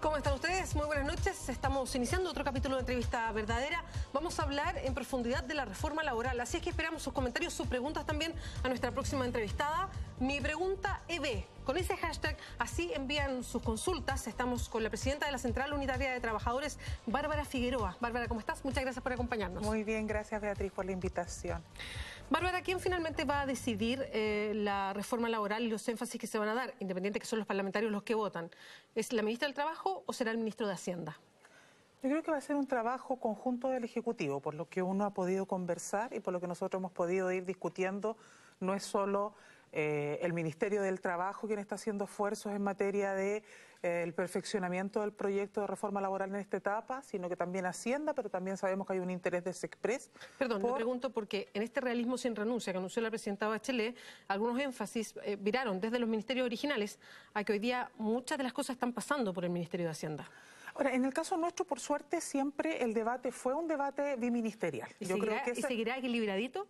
¿Cómo están ustedes? Muy buenas noches. Estamos iniciando otro capítulo de Entrevista Verdadera. Vamos a hablar en profundidad de la reforma laboral. Así es que esperamos sus comentarios, sus preguntas también a nuestra próxima entrevistada. Mi pregunta EB. Con ese hashtag, así envían sus consultas. Estamos con la presidenta de la Central Unitaria de Trabajadores, Bárbara Figueroa. Bárbara, ¿cómo estás? Muchas gracias por acompañarnos. Muy bien, gracias Beatriz por la invitación. Bárbara, ¿quién finalmente va a decidir la reforma laboral y los énfasis que se van a dar, independiente que son los parlamentarios los que votan? ¿Es la ministra del Trabajo o será el ministro de Hacienda? Yo creo que va a ser un trabajo conjunto del Ejecutivo, por lo que uno ha podido conversar y por lo que nosotros hemos podido ir discutiendo. No es solo el Ministerio del Trabajo quien está haciendo esfuerzos en materia de el perfeccionamiento del proyecto de reforma laboral en esta etapa, sino que también Hacienda, pero también sabemos que hay un interés de Sexpress. Perdón, me pregunto porque en este realismo sin renuncia que anunció la presidenta Bachelet, algunos énfasis viraron desde los ministerios originales a que hoy día muchas de las cosas están pasando por el Ministerio de Hacienda. Ahora, en el caso nuestro, por suerte, siempre el debate fue un debate biministerial. ¿Y seguirá equilibradito?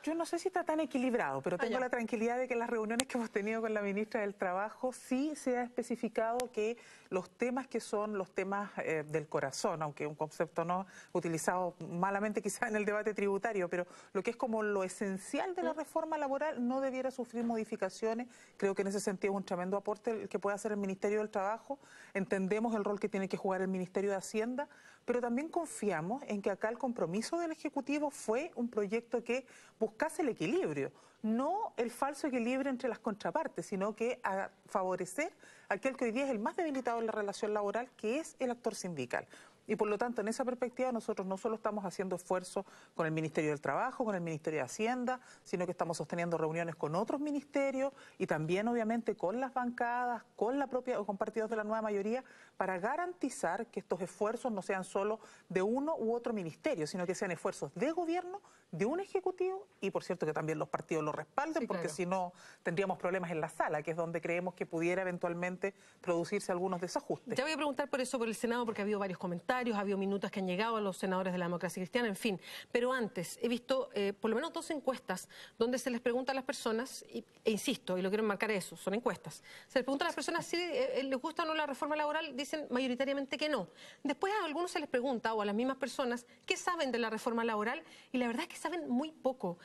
Yo no sé si está tan equilibrado, pero tengo la tranquilidad de que en las reuniones que hemos tenido con la ministra del Trabajo sí se ha especificado que los temas que son los temas del corazón, aunque un concepto no utilizado malamente quizás en el debate tributario, pero lo que es como lo esencial de la reforma laboral no debiera sufrir modificaciones. Creo que en ese sentido es un tremendo aporte el que puede hacer el Ministerio del Trabajo. Entendemos el rol que tiene que jugar el Ministerio de Hacienda, pero también confiamos en que acá el compromiso del Ejecutivo fue un proyecto que buscase el equilibrio, no el falso equilibrio entre las contrapartes, sino que a favorecer a aquel que hoy día es el más debilitado en la relación laboral, que es el actor sindical. Y por lo tanto, en esa perspectiva, nosotros no solo estamos haciendo esfuerzos con el Ministerio del Trabajo, con el Ministerio de Hacienda, sino que estamos sosteniendo reuniones con otros ministerios y también, obviamente, con las bancadas, con la propia o con partidos de la nueva mayoría, para garantizar que estos esfuerzos no sean solo de uno u otro ministerio, sino que sean esfuerzos de gobierno, de un ejecutivo y, por cierto, que también los partidos lo respalden, porque si no tendríamos problemas en la sala, que es donde creemos que pudiera eventualmente producirse algunos desajustes. Ya voy a preguntar por eso por el Senado, porque ha habido varios comentarios, ha habido minutas que han llegado a los senadores de la Democracia Cristiana, en fin. Pero antes, he visto por lo menos 2 encuestas donde se les pregunta a las personas, e insisto, y lo quiero enmarcar eso, son encuestas, se les pregunta a las personas si les gusta o no la reforma laboral, dicen mayoritariamente que no. Después a algunos se les pregunta, o a las mismas personas, qué saben de la reforma laboral, y la verdad es que saben muy poco.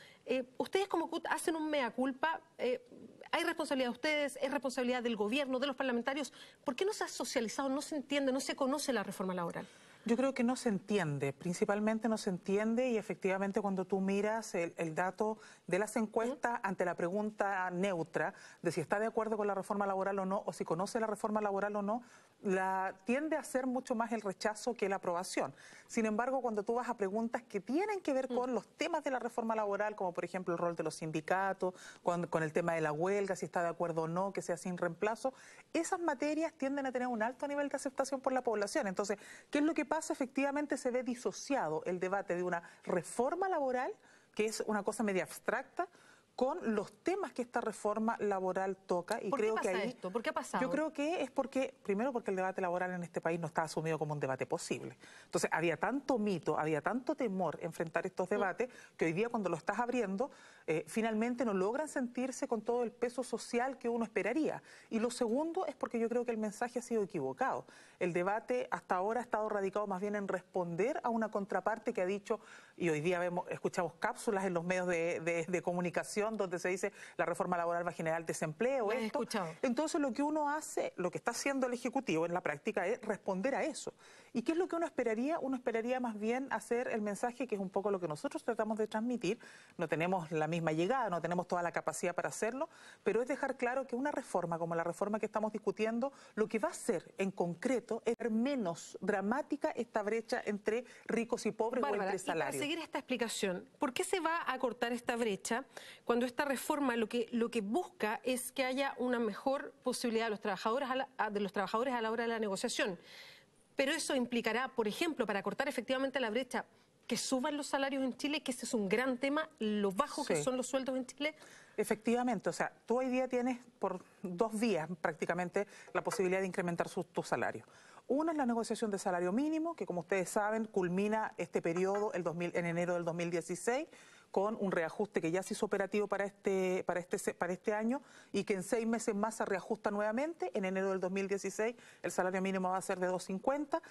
Ustedes como CUT hacen un mea culpa, hay responsabilidad de ustedes, es responsabilidad del gobierno, de los parlamentarios. ¿Por qué no se ha socializado, no se entiende, no se conoce la reforma laboral? Yo creo que no se entiende, principalmente no se entiende, y efectivamente cuando tú miras el dato de las encuestas ante la pregunta neutra de si está de acuerdo con la reforma laboral o no, o si conoce la reforma laboral o no, tiende a ser mucho más el rechazo que la aprobación. Sin embargo, cuando tú vas a preguntas que tienen que ver con los temas de la reforma laboral, como por ejemplo el rol de los sindicatos, con el tema de la huelga, si está de acuerdo o no, que sea sin reemplazo, esas materias tienden a tener un alto nivel de aceptación por la población. Entonces, ¿qué es lo que pasa? Efectivamente se ve disociado el debate de una reforma laboral, que es una cosa media abstracta, con los temas que esta reforma laboral toca. Y ¿Por creo qué pasa que ahí, esto? ¿Por qué ha pasado? Yo creo que es primero porque el debate laboral en este país no está asumido como un debate posible. Entonces había tanto mito, había tanto temor enfrentar estos debates, que hoy día cuando lo estás abriendo, finalmente no logran sentirse con todo el peso social que uno esperaría. Y lo segundo es porque yo creo que el mensaje ha sido equivocado. El debate hasta ahora ha estado radicado más bien en responder a una contraparte que ha dicho, y hoy día escuchamos cápsulas en los medios de comunicación donde se dice la reforma laboral va a generar desempleo. Entonces lo que uno hace, lo que está haciendo el Ejecutivo en la práctica es responder a eso. ¿Y qué es lo que uno esperaría? Uno esperaría más bien hacer el mensaje que es un poco lo que nosotros tratamos de transmitir. No tenemos la misma llegada, no tenemos toda la capacidad para hacerlo, pero es dejar claro que una reforma como la reforma que estamos discutiendo, lo que va a hacer en concreto es ver menos dramática esta brecha entre ricos y pobres, Bárbara, o entre salarios. Y para seguir esta explicación, ¿por qué se va a cortar esta brecha cuando esta reforma lo que busca es que haya una mejor posibilidad de los trabajadores a la hora de la negociación? Pero eso implicará, por ejemplo, para cortar efectivamente la brecha, que suban los salarios en Chile, que ese es un gran tema, lo bajo que son los sueldos en Chile. Efectivamente, o sea, tú hoy día tienes por 2 vías prácticamente la posibilidad de incrementar tu salario. Una es la negociación de salario mínimo, que como ustedes saben culmina este periodo en enero del 2016, con un reajuste que ya se hizo operativo para este año y que en 6 meses más se reajusta nuevamente. En enero del 2016 el salario mínimo va a ser de 2.50,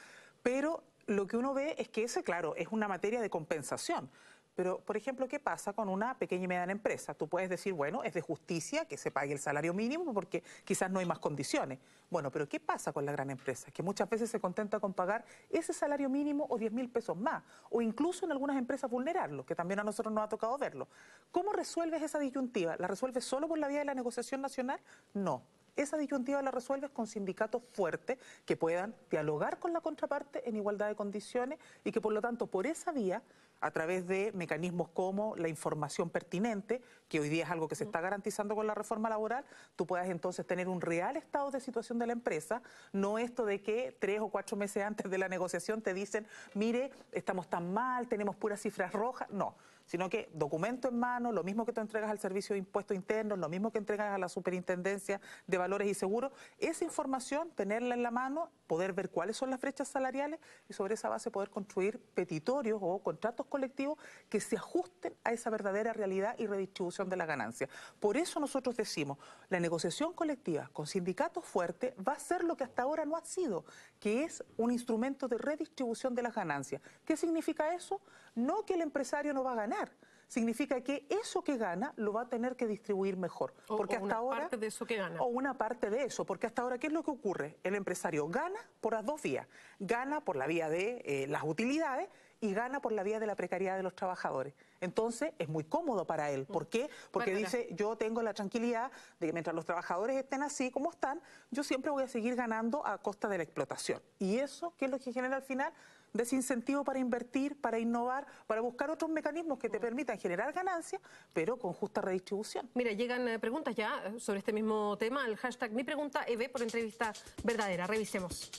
pero lo que uno ve es que ese, claro, es una materia de compensación. Pero, por ejemplo, ¿qué pasa con una pequeña y mediana empresa? Tú puedes decir, bueno, es de justicia que se pague el salario mínimo porque quizás no hay más condiciones. Bueno, pero ¿qué pasa con la gran empresa? Que muchas veces se contenta con pagar ese salario mínimo o 10.000 pesos más, o incluso en algunas empresas vulnerarlo, que también a nosotros nos ha tocado verlo. ¿Cómo resuelves esa disyuntiva? ¿La resuelves solo por la vía de la negociación nacional? No. Esa disyuntiva la resuelves con sindicatos fuertes que puedan dialogar con la contraparte en igualdad de condiciones y que, por lo tanto, por esa vía, a través de mecanismos como la información pertinente, que hoy día es algo que se está garantizando con la reforma laboral, tú puedas entonces tener un real estado de situación de la empresa, no esto de que 3 o 4 meses antes de la negociación te dicen, mire, estamos tan mal, tenemos puras cifras rojas, no, sino que documento en mano, lo mismo que tú entregas al Servicio de Impuestos Internos, lo mismo que entregas a la Superintendencia de Valores y Seguros, esa información, tenerla en la mano, poder ver cuáles son las brechas salariales y sobre esa base poder construir petitorios o contratos colectivos que se ajusten a esa verdadera realidad y redistribución de la ganancia. Por eso nosotros decimos, la negociación colectiva con sindicatos fuertes va a ser lo que hasta ahora no ha sido, que es un instrumento de redistribución de las ganancias. ¿Qué significa eso? No que el empresario no va a ganar, significa que eso que gana lo va a tener que distribuir mejor. Porque hasta hasta ahora, parte de eso que gana. O una parte de eso, porque hasta ahora, ¿qué es lo que ocurre? El empresario gana por las dos vías, gana por la vía de las utilidades y gana por la vía de la precariedad de los trabajadores. Entonces es muy cómodo para él. ¿Por qué? Porque dice, yo tengo la tranquilidad de que mientras los trabajadores estén así como están, yo siempre voy a seguir ganando a costa de la explotación. Y eso, ¿qué es lo que genera al final? Desincentivo para invertir, para innovar, para buscar otros mecanismos que te permitan generar ganancias, pero con justa redistribución. Mira, llegan preguntas ya sobre este mismo tema, al hashtag Mi Pregunta EB por entrevista verdadera. Revisemos.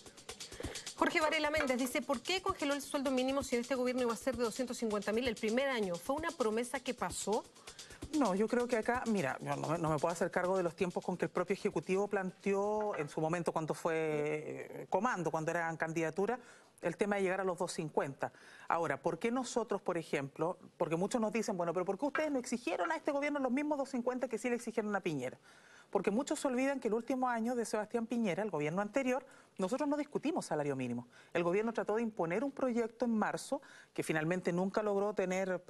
Jorge Varela Méndez dice, ¿por qué congeló el sueldo mínimo si en este gobierno iba a ser de 250.000 el primer año? ¿Fue una promesa que pasó? No, yo creo que acá, mira, yo no me puedo hacer cargo de los tiempos con que el propio Ejecutivo planteó en su momento cuando fue comando, cuando eran candidatura, el tema de llegar a los 250. Ahora, ¿por qué nosotros, por ejemplo, porque muchos nos dicen, bueno, pero ¿por qué ustedes no exigieron a este gobierno los mismos 250 que sí le exigieron a Piñera? Porque muchos se olvidan que el último año de Sebastián Piñera, el gobierno anterior, nosotros no discutimos salario mínimo. El gobierno trató de imponer un proyecto en marzo que finalmente nunca logró tener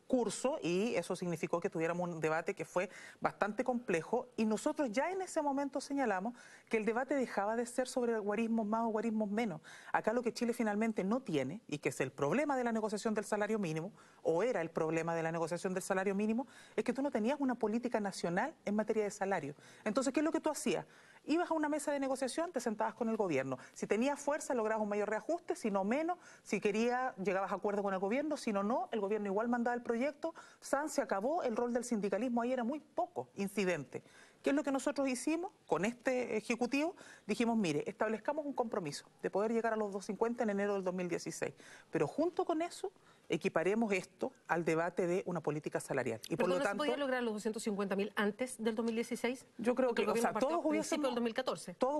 curso y eso significó que tuviéramos un debate que fue bastante complejo y nosotros ya en ese momento señalamos que el debate dejaba de ser sobre guarismos más o guarismos menos. Acá lo que Chile finalmente no tiene y que es el problema de la negociación del salario mínimo o era el problema de la negociación del salario mínimo es que tú no tenías una política nacional en materia de salario. Entonces, ¿qué es lo que tú hacías? Ibas a una mesa de negociación, te sentabas con el gobierno. Si tenías fuerza, lograbas un mayor reajuste, si no menos. Si querías, llegabas a acuerdo con el gobierno, si no, el gobierno igual mandaba el proyecto. Se acabó, el rol del sindicalismo ahí era muy poco incidente. ¿Qué es lo que nosotros hicimos con este Ejecutivo? Dijimos, mire, establezcamos un compromiso de poder llegar a los 250 en enero del 2016. Pero junto con eso, equiparemos esto al debate de una política salarial. Y por lo tanto, ¿no se podía lograr los 250.000 antes del 2016? Yo creo que, todos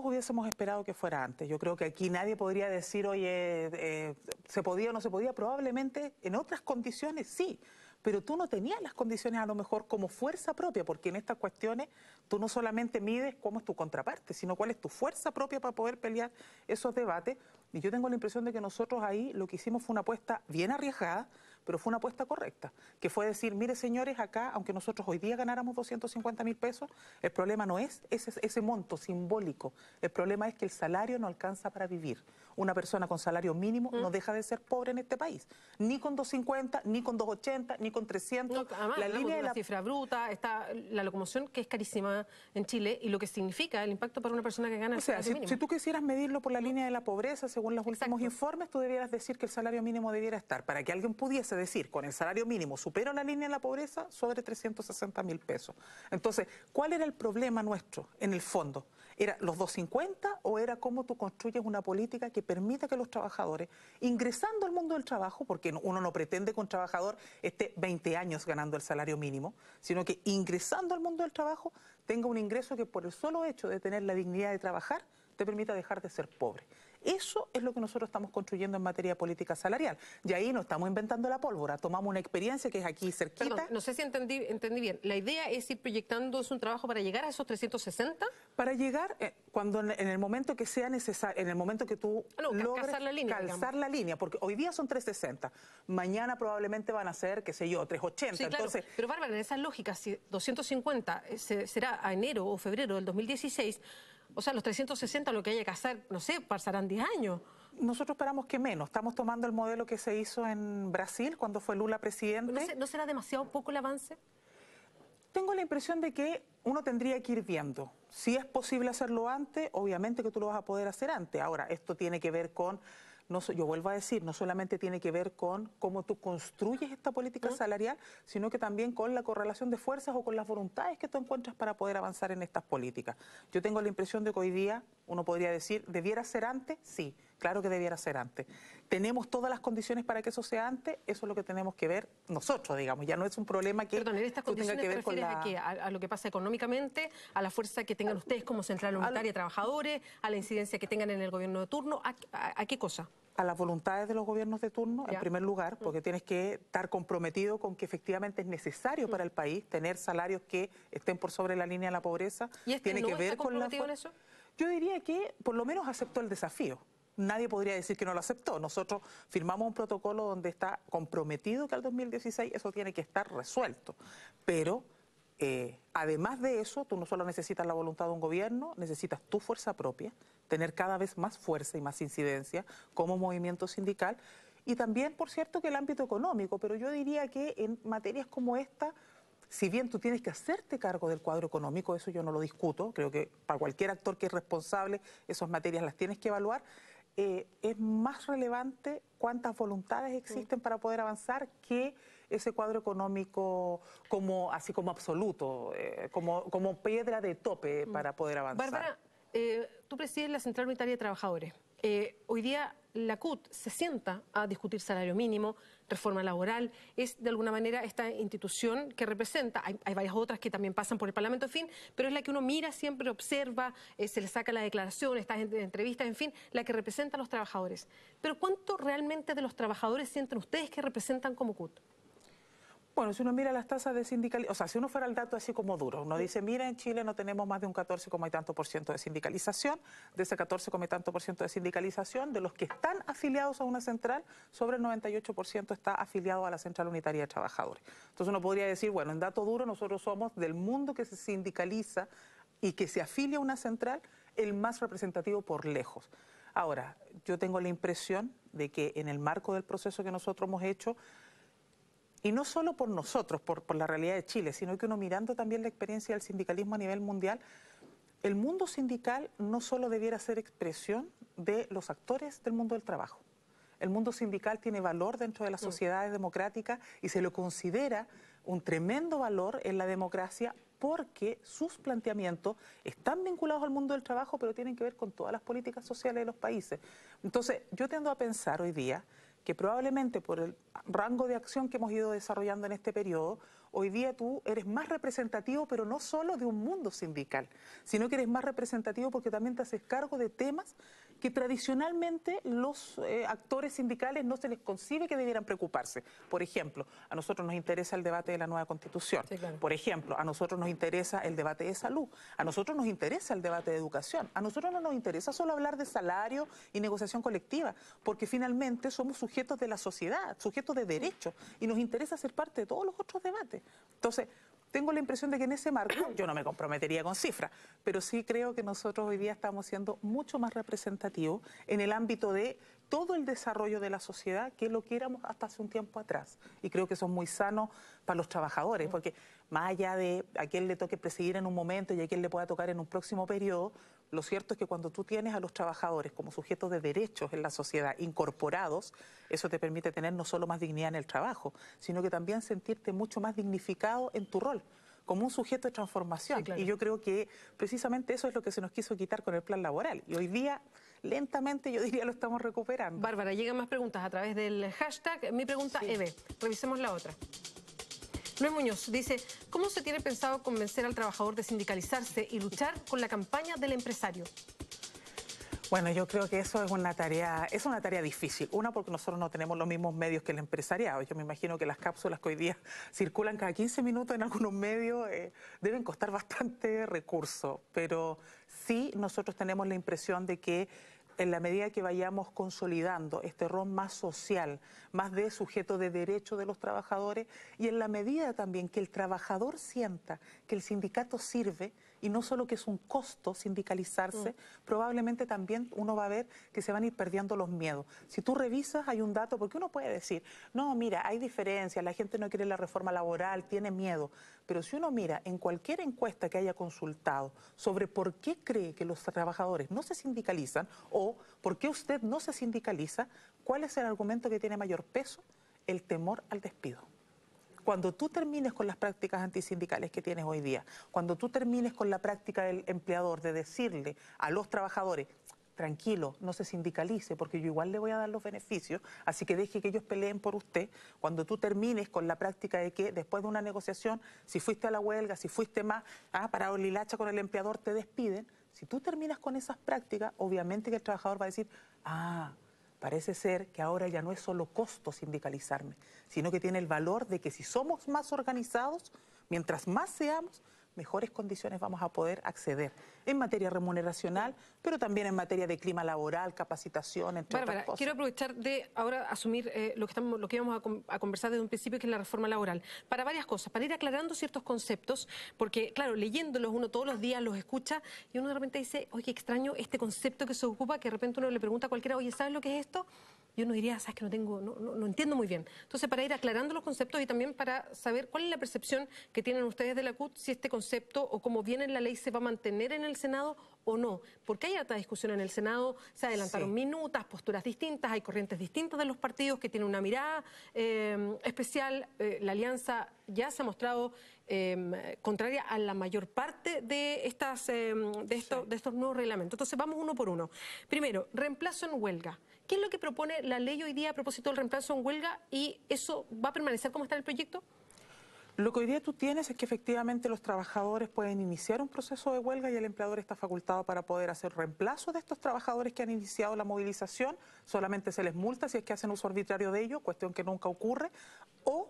hubiésemos esperado que fuera antes. Yo creo que aquí nadie podría decir, oye, ¿se podía o no se podía? Probablemente en otras condiciones sí. Pero tú no tenías las condiciones a lo mejor como fuerza propia, porque en estas cuestiones tú no solamente mides cómo es tu contraparte, sino cuál es tu fuerza propia para poder pelear esos debates. Y yo tengo la impresión de que nosotros ahí lo que hicimos fue una apuesta bien arriesgada, pero fue una apuesta correcta, que fue decir, mire señores, acá, aunque nosotros hoy día ganáramos 250.000 pesos, el problema no es ese monto simbólico, el problema es que el salario no alcanza para vivir. Una persona con salario mínimo no deja de ser pobre en este país, ni con 250, ni con 280, ni con 300. No, además, la línea de la cifra bruta, está la locomoción que es carísima en Chile y lo que significa el impacto para una persona que gana el salario mínimo. Si tú quisieras medirlo por la línea de la pobreza, según los últimos informes, tú debieras decir que el salario mínimo debiera estar, para que alguien pudiese decir, con el salario mínimo supero la línea de la pobreza, sobre 360.000 pesos. Entonces, ¿cuál era el problema nuestro en el fondo? ¿Era los 250 o era cómo tú construyes una política que permita que los trabajadores, ingresando al mundo del trabajo, porque uno no pretende que un trabajador esté 20 años ganando el salario mínimo, sino que ingresando al mundo del trabajo tenga un ingreso que por el solo hecho de tener la dignidad de trabajar te permita dejar de ser pobre? Eso es lo que nosotros estamos construyendo en materia de política salarial. Y ahí no estamos inventando la pólvora, tomamos una experiencia que es aquí cerquita. Perdón, no sé si entendí bien. ¿La idea es ir proyectando un trabajo para llegar a esos 360? Para llegar, cuando en el momento que sea necesario, en el momento que tú logres calzar la línea, porque hoy día son 360, mañana probablemente van a ser, qué sé yo, 380. Sí, claro. Entonces, pero Bárbara, en esas lógicas, si 250 será a enero o febrero del 2016, o sea, los 360 lo que haya que hacer, no sé, pasarán 10 años. Nosotros esperamos que menos. Estamos tomando el modelo que se hizo en Brasil cuando fue Lula presidente. ¿No será demasiado poco el avance? Tengo la impresión de que uno tendría que ir viendo. Si es posible hacerlo antes, obviamente que tú lo vas a poder hacer antes. Ahora, esto tiene que ver con, yo vuelvo a decir, no solamente tiene que ver con cómo tú construyes esta política salarial, sino que también con la correlación de fuerzas o con las voluntades que tú encuentras para poder avanzar en estas políticas. Yo tengo la impresión de que hoy día uno podría decir, ¿debiera ser antes? Sí, claro que debiera ser antes. ¿Tenemos todas las condiciones para que eso sea antes? Eso es lo que tenemos que ver nosotros, digamos. Ya no es un problema que Perdón, ¿en estas condiciones te refieres a qué? ¿A lo que pasa económicamente? ¿A la fuerza que tengan ustedes como Central Unitaria de Trabajadores? ¿A la incidencia que tengan en el gobierno de turno? ¿A qué cosa? A las voluntades de los gobiernos de turno, en primer lugar, porque tienes que estar comprometido con que efectivamente es necesario para el país tener salarios que estén por sobre la línea de la pobreza. ¿Y tiene que ver con en eso? Yo diría que por lo menos aceptó el desafío. Nadie podría decir que no lo aceptó. Nosotros firmamos un protocolo donde está comprometido que al 2016 eso tiene que estar resuelto. Pero además de eso, tú no solo necesitas la voluntad de un gobierno, necesitas tu fuerza propia, tener cada vez más fuerza y más incidencia como movimiento sindical. Y también, por cierto, que el ámbito económico. Pero yo diría que en materias como esta, si bien tú tienes que hacerte cargo del cuadro económico, eso yo no lo discuto, creo que para cualquier actor que es responsable, esas materias las tienes que evaluar. Es más relevante cuántas voluntades existen para poder avanzar que ese cuadro económico así como absoluto, como piedra de tope para poder avanzar. Bárbara, tú presides la Central Unitaria de Trabajadores. Hoy día la CUT se sienta a discutir salario mínimo, reforma laboral, es de alguna manera esta institución que representa, hay varias otras que también pasan por el Parlamento, en fin, pero es la que uno mira siempre, observa, se le saca la declaración, estas entrevistas, en fin, la que representa a los trabajadores. Pero ¿cuánto realmente de los trabajadores sienten ustedes que representan como CUT? Bueno, si uno mira las tasas de sindicalización, o sea, si uno fuera el dato así como duro, uno dice, mira, en Chile no tenemos más de un 14, y tanto por ciento de sindicalización, de ese 14, y tanto por ciento de sindicalización, de los que están afiliados a una central, sobre el 98% está afiliado a la Central Unitaria de Trabajadores. Entonces uno podría decir, bueno, en dato duro nosotros somos del mundo que se sindicaliza y que se afilia a una central, el más representativo por lejos. Ahora, yo tengo la impresión de que en el marco del proceso que nosotros hemos hecho, y no solo por nosotros, por la realidad de Chile, sino que uno mirando también la experiencia del sindicalismo a nivel mundial, el mundo sindical no solo debiera ser expresión de los actores del mundo del trabajo. El mundo sindical tiene valor dentro de las sociedades democráticas y se lo considera un tremendo valor en la democracia porque sus planteamientos están vinculados al mundo del trabajo, pero tienen que ver con todas las políticas sociales de los países. Entonces, yo tiendo a pensar hoy día que probablemente por el rango de acción que hemos ido desarrollando en este periodo, hoy día tú eres más representativo, pero no solo de un mundo sindical, sino que eres más representativo porque también te haces cargo de temas que tradicionalmente los actores sindicales no se les concibe que debieran preocuparse. Por ejemplo, a nosotros nos interesa el debate de la nueva Constitución. Sí, claro. Por ejemplo, a nosotros nos interesa el debate de salud. A nosotros nos interesa el debate de educación. A nosotros no nos interesa solo hablar de salario y negociación colectiva, porque finalmente somos sujetos de la sociedad, sujetos de derechos, y nos interesa ser parte de todos los otros debates. Entonces, tengo la impresión de que en ese marco, yo no me comprometería con cifras, pero sí creo que nosotros hoy día estamos siendo mucho más representativos en el ámbito de todo el desarrollo de la sociedad que lo que éramos hasta hace un tiempo atrás. Y creo que eso es muy sano para los trabajadores, porque más allá de a quién le toque presidir en un momento y a quién le pueda tocar en un próximo periodo, lo cierto es que cuando tú tienes a los trabajadores como sujetos de derechos en la sociedad incorporados, eso te permite tener no solo más dignidad en el trabajo, sino que también sentirte mucho más dignificado en tu rol, como un sujeto de transformación. Sí, claro. Y yo creo que precisamente eso es lo que se nos quiso quitar con el plan laboral. Y hoy día, lentamente, yo diría, lo estamos recuperando. Bárbara, llegan más preguntas a través del hashtag. Mi pregunta, sí. EB. Revisemos la otra. Luis Muñoz dice, ¿cómo se tiene pensado convencer al trabajador de sindicalizarse y luchar con la campaña del empresario? Bueno, yo creo que eso es una tarea difícil. Una, porque nosotros no tenemos los mismos medios que el empresariado. Yo me imagino que las cápsulas que hoy día circulan cada 15 minutos en algunos medios deben costar bastante recursos. Pero sí, nosotros tenemos la impresión de que en la medida que vayamos consolidando este rol más social, más de sujeto de derecho de los trabajadores, y en la medida también que el trabajador sienta que el sindicato sirve, y no solo que es un costo sindicalizarse, probablemente también uno va a ver que se van a ir perdiendo los miedos. Si tú revisas, hay un dato, porque uno puede decir, no, mira, hay diferencias, la gente no quiere la reforma laboral, tiene miedo, pero si uno mira en cualquier encuesta que haya consultado sobre por qué cree que los trabajadores no se sindicalizan o por qué usted no se sindicaliza, ¿cuál es el argumento que tiene mayor peso? El temor al despido. Cuando tú termines con las prácticas antisindicales que tienes hoy día, cuando tú termines con la práctica del empleador de decirle a los trabajadores, tranquilo, no se sindicalice porque yo igual le voy a dar los beneficios, así que deje que ellos peleen por usted. Cuando tú termines con la práctica de que después de una negociación, si fuiste a la huelga, si fuiste más para lilacha con el empleador, te despiden. Si tú terminas con esas prácticas, obviamente que el trabajador va a decir, parece ser que ahora ya no es solo costo sindicalizarme, sino que tiene el valor de que si somos más organizados, mientras más seamos, mejores condiciones vamos a poder acceder en materia remuneracional, pero también en materia de clima laboral, capacitación, entre otras cosas. Quiero aprovechar de ahora asumir lo que íbamos a conversar desde un principio, que es la reforma laboral, para varias cosas, para ir aclarando ciertos conceptos, porque claro, leyéndolos uno todos los días los escucha y uno de repente dice, oye, qué extraño este concepto que se ocupa, que de repente uno le pregunta a cualquiera, oye, ¿sabes lo que es esto? Y uno diría, sabes que no entiendo muy bien. Entonces, para ir aclarando los conceptos y también para saber cuál es la percepción que tienen ustedes de la CUT, si este concepto o cómo viene en la ley se va a mantener en el Senado o no. Porque hay alta discusión en el Senado, se adelantaron minutas, posturas distintas, hay corrientes distintas de los partidos que tienen una mirada especial. La alianza ya se ha mostrado contraria a la mayor parte de estos nuevos reglamentos. Entonces, vamos uno por uno. Primero, reemplazo en huelga. ¿Qué es lo que propone la ley hoy día a propósito del reemplazo en huelga? ¿Y eso va a permanecer como está en el proyecto? Lo que hoy día tú tienes es que efectivamente los trabajadores pueden iniciar un proceso de huelga y el empleador está facultado para poder hacer reemplazo de estos trabajadores que han iniciado la movilización. Solamente se les multa si es que hacen uso arbitrario de ello, cuestión que nunca ocurre, o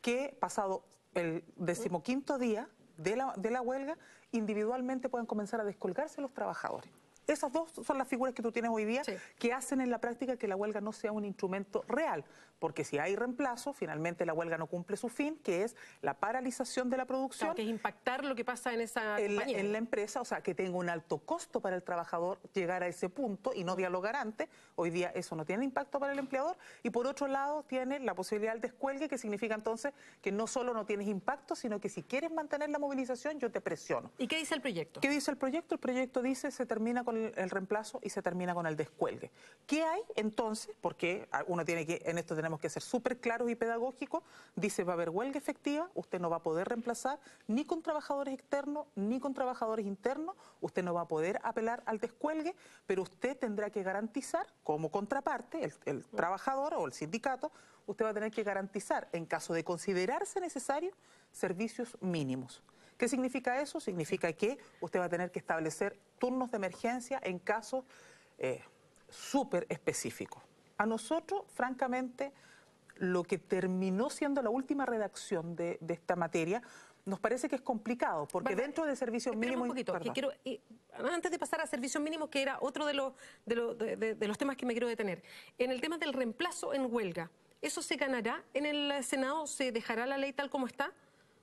que pasado el 15º día de la huelga, individualmente pueden comenzar a descolgarse los trabajadores. Esas dos son las figuras que tú tienes hoy día que hacen en la práctica que la huelga no sea un instrumento real, porque si hay reemplazo, finalmente la huelga no cumple su fin, que es la paralización de la producción. Claro, que es impactar lo que pasa en esa compañía. En la empresa, o sea, que tenga un alto costo para el trabajador llegar a ese punto y no dialogar antes. Hoy día eso no tiene impacto para el empleador. Y por otro lado, tiene la posibilidad del descuelgue, que significa entonces que no solo no tienes impacto, sino que si quieres mantener la movilización, yo te presiono. ¿Y qué dice el proyecto? ¿Qué dice el proyecto? El proyecto dice se termina con el reemplazo y se termina con el descuelgue. ¿Qué hay entonces? Porque uno tiene que, en esto tenemos que ser súper claros y pedagógicos. Dice va a haber huelga efectiva, usted no va a poder reemplazar ni con trabajadores externos ni con trabajadores internos, usted no va a poder apelar al descuelgue, pero usted tendrá que garantizar como contraparte, el trabajador o el sindicato, usted va a tener que garantizar, en caso de considerarse necesario, servicios mínimos. ¿Qué significa eso? Significa que usted va a tener que establecer turnos de emergencia en casos súper específicos. A nosotros, francamente, lo que terminó siendo la última redacción de esta materia, nos parece que es complicado, porque dentro de servicios mínimos... Un poquito, antes de pasar a servicios mínimos, que era otro de los temas que me quiero detener. En el tema del reemplazo en huelga, ¿eso se ganará en el Senado? ¿Se dejará la ley tal como está?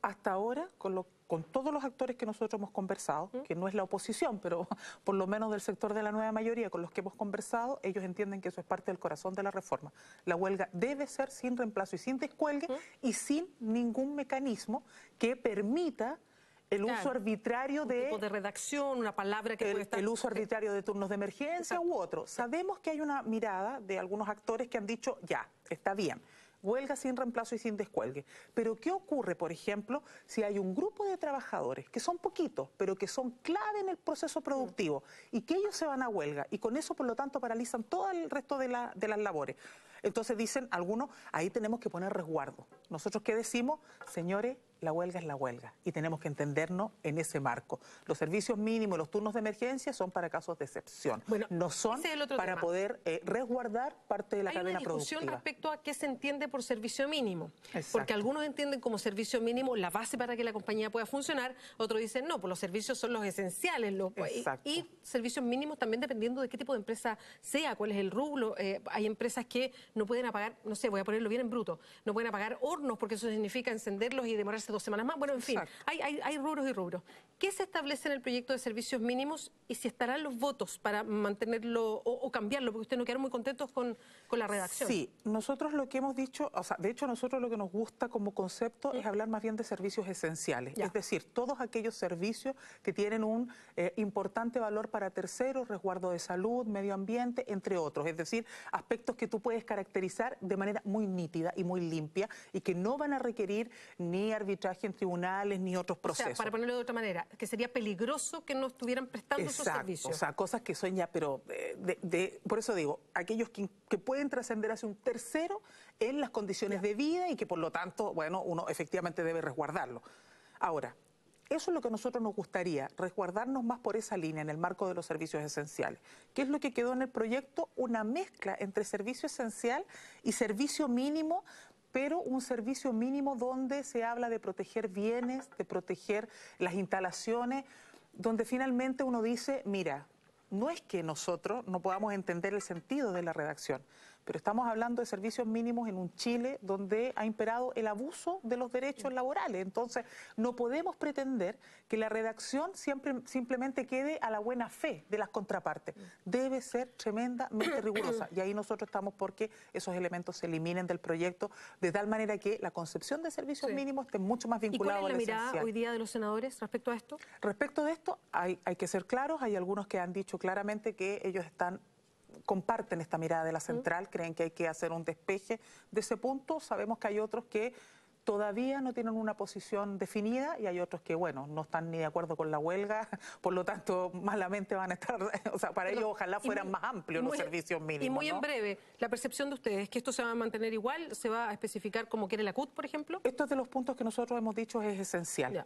Hasta ahora, con todos los actores que nosotros hemos conversado, que no es la oposición, pero por lo menos del sector de la nueva mayoría con los que hemos conversado, ellos entienden que eso es parte del corazón de la reforma. La huelga debe ser sin reemplazo y sin descuelgue y sin ningún mecanismo que permita el uso arbitrario un tipo de redacción, una palabra que puede estar... El uso arbitrario de turnos de emergencia u otro. Sabemos que hay una mirada de algunos actores que han dicho, ya, está bien, huelga sin reemplazo y sin descuelgue. Pero ¿qué ocurre, por ejemplo, si hay un grupo de trabajadores, que son poquitos, pero que son clave en el proceso productivo, y que ellos se van a huelga, y con eso, por lo tanto, paralizan todo el resto de las labores? Entonces dicen algunos, ahí tenemos que poner resguardo. Nosotros, ¿qué decimos? Señores, la huelga es la huelga y tenemos que entendernos en ese marco. Los servicios mínimos, los turnos de emergencia son para casos de excepción, bueno, no son para tema. Poder resguardar parte de la cadena productiva. Hay una discusión respecto a qué se entiende por servicio mínimo, Exacto. Porque algunos entienden como servicio mínimo la base para que la compañía pueda funcionar, otros dicen no, pues los servicios son los esenciales, y servicios mínimos también dependiendo de qué tipo de empresa sea, cuál es el rubro. Hay empresas que no pueden apagar, no sé, voy a ponerlo bien en bruto, no pueden apagar hornos porque eso significa encenderlos y demorarse 2 semanas más. Bueno, en fin, hay rubros y rubros. ¿Qué se establece en el proyecto de servicios mínimos y si estarán los votos para mantenerlo o cambiarlo? Porque ustedes no quedaron muy contentos con la redacción. Sí, nosotros lo que hemos dicho, o sea, de hecho nosotros lo que nos gusta como concepto es hablar más bien de servicios esenciales. Es decir, todos aquellos servicios que tienen un importante valor para terceros, resguardo de salud, medio ambiente, entre otros. Es decir, aspectos que tú puedes caracterizar de manera muy nítida y muy limpia y que no van a requerir ni arbitraje en tribunales ni otros procesos. O sea, para ponerlo de otra manera, que sería peligroso que no estuvieran prestando esos servicios. O sea, cosas que son ya, pero por eso digo, aquellos que pueden trascender hacia un tercero en las condiciones de vida y que por lo tanto, bueno, uno efectivamente debe resguardarlo. Ahora, eso es lo que a nosotros nos gustaría, resguardarnos más por esa línea en el marco de los servicios esenciales. ¿Qué es lo que quedó en el proyecto? Una mezcla entre servicio esencial y servicio mínimo, pero un servicio mínimo donde se habla de proteger bienes, de proteger las instalaciones, donde finalmente uno dice, mira, no es que nosotros no podamos entender el sentido de la redacción, pero estamos hablando de servicios mínimos en un Chile donde ha imperado el abuso de los derechos laborales. Entonces, no podemos pretender que la redacción simplemente quede a la buena fe de las contrapartes. Debe ser tremendamente rigurosa. Y ahí nosotros estamos porque esos elementos se eliminen del proyecto de tal manera que la concepción de servicios mínimos esté mucho más vinculada a lo esencial. ¿Y cuál es la mirada hoy día de los senadores respecto a esto? Respecto de esto, hay que ser claros. Hay algunos que han dicho claramente que ellos comparten esta mirada de la central, creen que hay que hacer un despeje de ese punto. Sabemos que hay otros que todavía no tienen una posición definida y hay otros que, bueno, no están ni de acuerdo con la huelga, por lo tanto, malamente van a estar, o sea, para ellos ojalá fueran más amplios los servicios mínimos. Y muy en breve, la percepción de ustedes, ¿que esto se va a mantener igual? ¿Se va a especificar como quiere la CUT, por ejemplo? Esto es de los puntos que nosotros hemos dicho es esencial,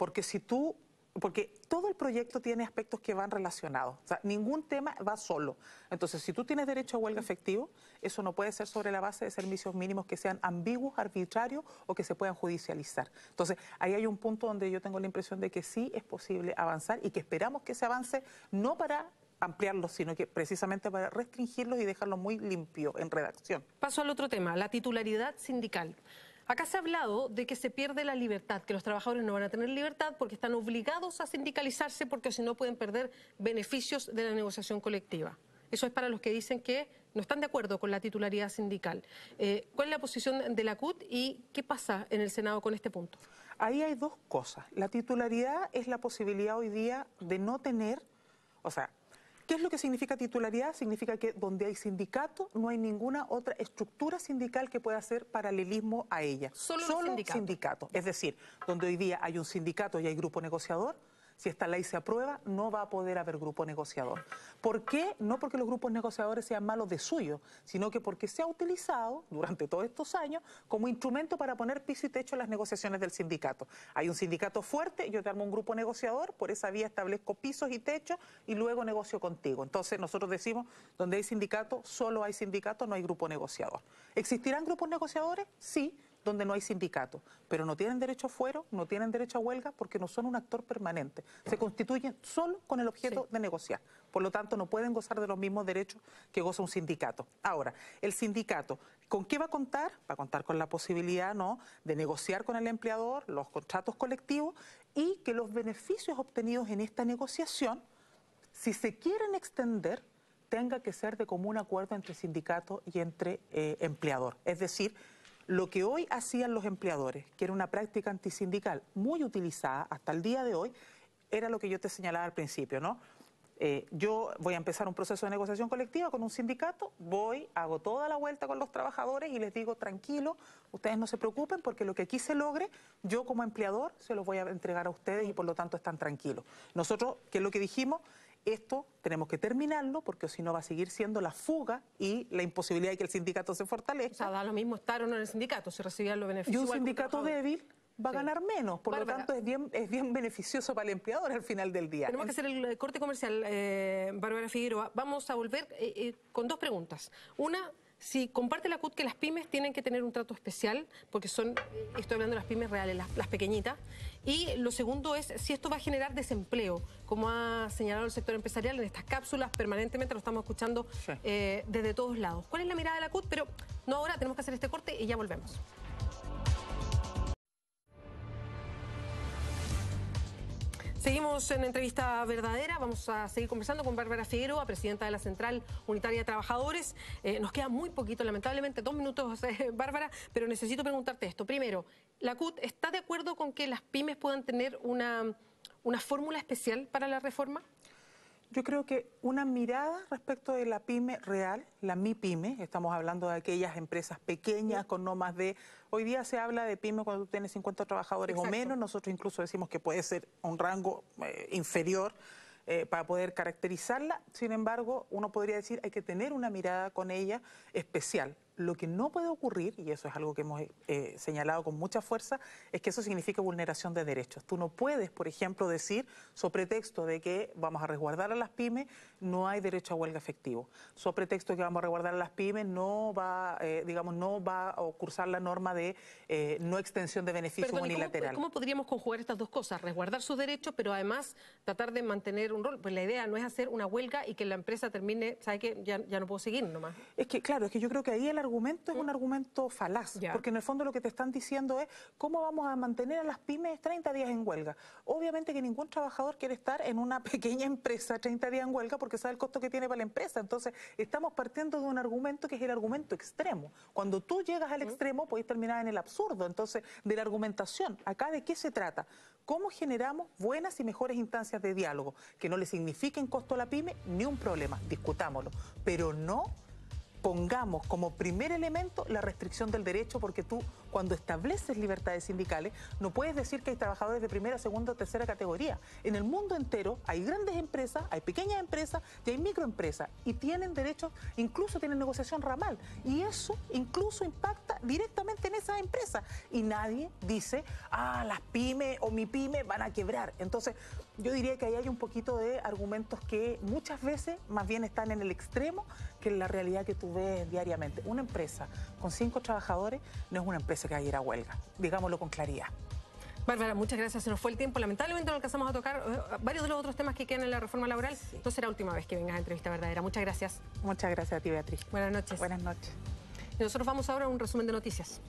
porque todo el proyecto tiene aspectos que van relacionados. O sea, ningún tema va solo. Entonces, si tú tienes derecho a huelga efectivo, eso no puede ser sobre la base de servicios mínimos que sean ambiguos, arbitrarios o que se puedan judicializar. Entonces, ahí hay un punto donde yo tengo la impresión de que sí es posible avanzar y que esperamos que se avance no para ampliarlos, sino que precisamente para restringirlos y dejarlos muy limpios en redacción. Paso al otro tema, la titularidad sindical. Acá se ha hablado de que se pierde la libertad, que los trabajadores no van a tener libertad porque están obligados a sindicalizarse porque si no pueden perder beneficios de la negociación colectiva. Eso es para los que dicen que no están de acuerdo con la titularidad sindical. ¿Cuál es la posición de la CUT y qué pasa en el Senado con este punto? Ahí hay dos cosas. La titularidad es la posibilidad hoy día de no tener, o sea, ¿qué es lo que significa titularidad? Significa que donde hay sindicato no hay ninguna otra estructura sindical que pueda hacer paralelismo a ella. Solo sindicato. Es decir, donde hoy día hay un sindicato y hay grupo negociador, si esta ley se aprueba, no va a poder haber grupo negociador. ¿Por qué? No porque los grupos negociadores sean malos de suyo, sino que porque se ha utilizado durante todos estos años como instrumento para poner piso y techo en las negociaciones del sindicato. Hay un sindicato fuerte, yo te armo un grupo negociador, por esa vía establezco pisos y techos y luego negocio contigo. Entonces nosotros decimos, donde hay sindicato, solo hay sindicato, no hay grupo negociador. ¿Existirán grupos negociadores? Sí, donde no hay sindicato, pero no tienen derecho a fuero, no tienen derecho a huelga porque no son un actor permanente. Se constituyen solo con el objeto de negociar. Por lo tanto, no pueden gozar de los mismos derechos que goza un sindicato. Ahora, el sindicato, ¿con qué va a contar? Va a contar con la posibilidad, ¿no?, de negociar con el empleador los contratos colectivos y que los beneficios obtenidos en esta negociación, si se quieren extender, tenga que ser de común acuerdo entre sindicato y entre empleador. Es decir, lo que hoy hacían los empleadores, que era una práctica antisindical muy utilizada hasta el día de hoy, era lo que yo te señalaba al principio, ¿no? Yo voy a empezar un proceso de negociación colectiva con un sindicato, hago toda la vuelta con los trabajadores y les digo, tranquilo, ustedes no se preocupen porque lo que aquí se logre, yo como empleador se los voy a entregar a ustedes y por lo tanto están tranquilos. Nosotros, ¿qué es lo que dijimos? Esto tenemos que terminarlo porque si no va a seguir siendo la fuga y la imposibilidad de que el sindicato se fortalezca. O sea, da lo mismo estar o no en el sindicato, si recibían los beneficios. Y un sindicato débil va a ganar menos. Por lo tanto, es bien beneficioso para el empleador al final del día. Tenemos que hacer el corte comercial, Bárbara Figueroa. Vamos a volver con dos preguntas. Una, si comparte la CUT que las pymes tienen que tener un trato especial, porque son, estoy hablando de las pymes reales, las pequeñitas. Y lo segundo es si esto va a generar desempleo, como ha señalado el sector empresarial en estas cápsulas, permanentemente lo estamos escuchando desde todos lados. ¿Cuál es la mirada de la CUT? Pero no ahora, tenemos que hacer este corte y ya volvemos. Seguimos en entrevista verdadera, vamos a seguir conversando con Bárbara Figueroa, presidenta de la Central Unitaria de Trabajadores. Nos queda muy poquito, lamentablemente, 2 minutos, Bárbara, pero necesito preguntarte esto. Primero, ¿la CUT está de acuerdo con que las pymes puedan tener una fórmula especial para la reforma? Yo creo que una mirada respecto de la pyme real, la MIPYME, estamos hablando de aquellas empresas pequeñas con no más de... Hoy día se habla de pyme cuando tú tienes 50 trabajadores o menos, nosotros incluso decimos que puede ser un rango inferior para poder caracterizarla. Sin embargo, uno podría decir hay que tener una mirada con ella especial. Lo que no puede ocurrir, y eso es algo que hemos señalado con mucha fuerza, es que eso significa vulneración de derechos. Tú no puedes, por ejemplo, decir, sobre pretexto de que vamos a resguardar a las pymes, no hay derecho a huelga efectivo. Sobre pretexto de que vamos a resguardar a las pymes, no va a cursar la norma de no extensión de beneficio unilateral. ¿Cómo podríamos conjugar estas dos cosas? Resguardar sus derechos, pero además tratar de mantener un rol. Pues la idea no es hacer una huelga y que la empresa termine, ¿sabe qué? Ya no puedo seguir nomás. Es que, claro, es que yo creo que ahí el argumento es un argumento falaz, porque en el fondo lo que te están diciendo es cómo vamos a mantener a las pymes 30 días en huelga. Obviamente que ningún trabajador quiere estar en una pequeña empresa 30 días en huelga porque sabe el costo que tiene para la empresa. Entonces, estamos partiendo de un argumento que es el argumento extremo. Cuando tú llegas al extremo, podés terminar en el absurdo. Entonces, de la argumentación, ¿acá de qué se trata? ¿Cómo generamos buenas y mejores instancias de diálogo que no le signifiquen costo a la pyme? Ni un problema, discutámoslo, pero no pongamos como primer elemento la restricción del derecho, porque tú, cuando estableces libertades sindicales, no puedes decir que hay trabajadores de primera, segunda o tercera categoría. En el mundo entero hay grandes empresas, hay pequeñas empresas y hay microempresas, y tienen derechos, incluso tienen negociación ramal, y eso incluso impacta directamente en esas empresas. Y nadie dice, las pymes o mi pyme van a quebrar. Entonces, yo diría que ahí hay un poquito de argumentos que muchas veces más bien están en el extremo que en la realidad que tú ves diariamente. Una empresa con 5 trabajadores no es una empresa que va a ir a huelga, digámoslo con claridad. Bárbara, muchas gracias. Se nos fue el tiempo. Lamentablemente no alcanzamos a tocar varios de los otros temas que quedan en la reforma laboral. No será la última vez que vengas a Entrevista Verdadera. Muchas gracias. Muchas gracias a ti, Beatriz. Buenas noches. Buenas noches. Y nosotros vamos ahora a un resumen de noticias.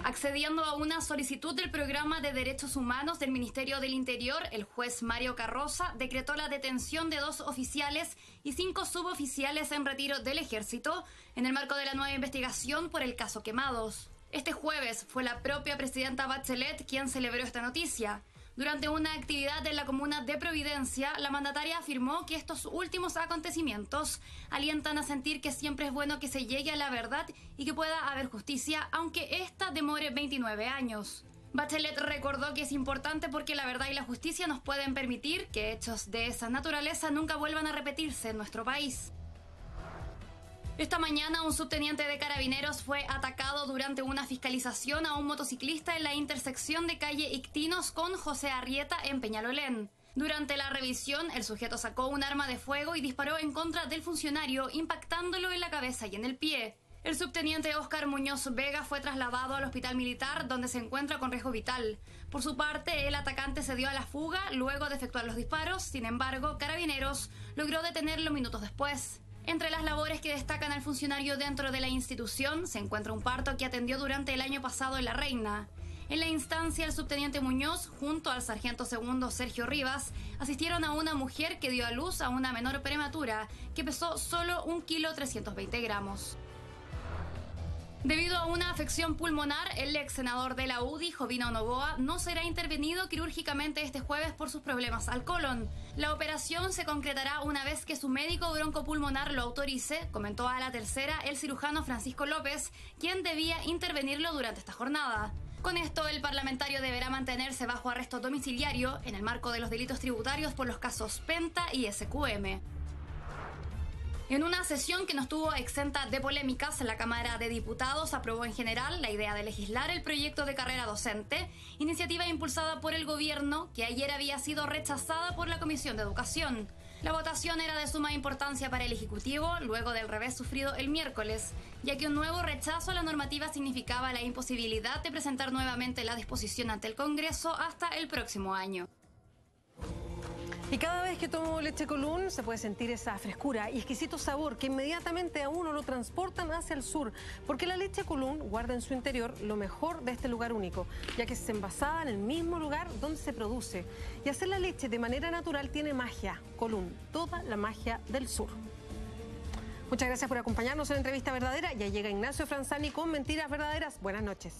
Accediendo a una solicitud del Programa de Derechos Humanos del Ministerio del Interior, el juez Mario Carroza decretó la detención de 2 oficiales y 5 suboficiales en retiro del Ejército en el marco de la nueva investigación por el caso Quemados. Este jueves fue la propia presidenta Bachelet quien celebró esta noticia. Durante una actividad en la comuna de Providencia, la mandataria afirmó que estos últimos acontecimientos alientan a sentir que siempre es bueno que se llegue a la verdad y que pueda haber justicia, aunque ésta demore 29 años. Bachelet recordó que es importante porque la verdad y la justicia nos pueden permitir que hechos de esa naturaleza nunca vuelvan a repetirse en nuestro país. Esta mañana un subteniente de Carabineros fue atacado durante una fiscalización a un motociclista en la intersección de calle Ictinos con José Arrieta en Peñalolén. Durante la revisión, el sujeto sacó un arma de fuego y disparó en contra del funcionario, impactándolo en la cabeza y en el pie. El subteniente Óscar Muñoz Vega fue trasladado al hospital militar, donde se encuentra con riesgo vital. Por su parte, el atacante se dio a la fuga luego de efectuar los disparos. Sin embargo, Carabineros logró detenerlo minutos después. Entre las labores que destacan al funcionario dentro de la institución se encuentra un parto que atendió durante el año pasado en La Reina. En la instancia, el subteniente Muñoz, junto al sargento segundo Sergio Rivas, asistieron a una mujer que dio a luz a una menor prematura que pesó solo 1,320 kg. Debido a una afección pulmonar, el ex senador de la UDI, Jovino Novoa, no será intervenido quirúrgicamente este jueves por sus problemas al colon. La operación se concretará una vez que su médico broncopulmonar lo autorice, comentó a La Tercera el cirujano Francisco López, quien debía intervenirlo durante esta jornada. Con esto, el parlamentario deberá mantenerse bajo arresto domiciliario en el marco de los delitos tributarios por los casos Penta y SQM. En una sesión que no estuvo exenta de polémicas, la Cámara de Diputados aprobó en general la idea de legislar el proyecto de carrera docente, iniciativa impulsada por el gobierno que ayer había sido rechazada por la Comisión de Educación. La votación era de suma importancia para el Ejecutivo luego del revés sufrido el miércoles, ya que un nuevo rechazo a la normativa significaba la imposibilidad de presentar nuevamente la disposición ante el Congreso hasta el próximo año. Y cada vez que tomo leche Colún se puede sentir esa frescura y exquisito sabor que inmediatamente a uno lo transportan hacia el sur, porque la leche Colún guarda en su interior lo mejor de este lugar único, ya que es envasada en el mismo lugar donde se produce. Y hacer la leche de manera natural tiene magia. Colún, toda la magia del sur. Muchas gracias por acompañarnos en Entrevista Verdadera. Ya llega Ignacio Franzani con Mentiras Verdaderas. Buenas noches.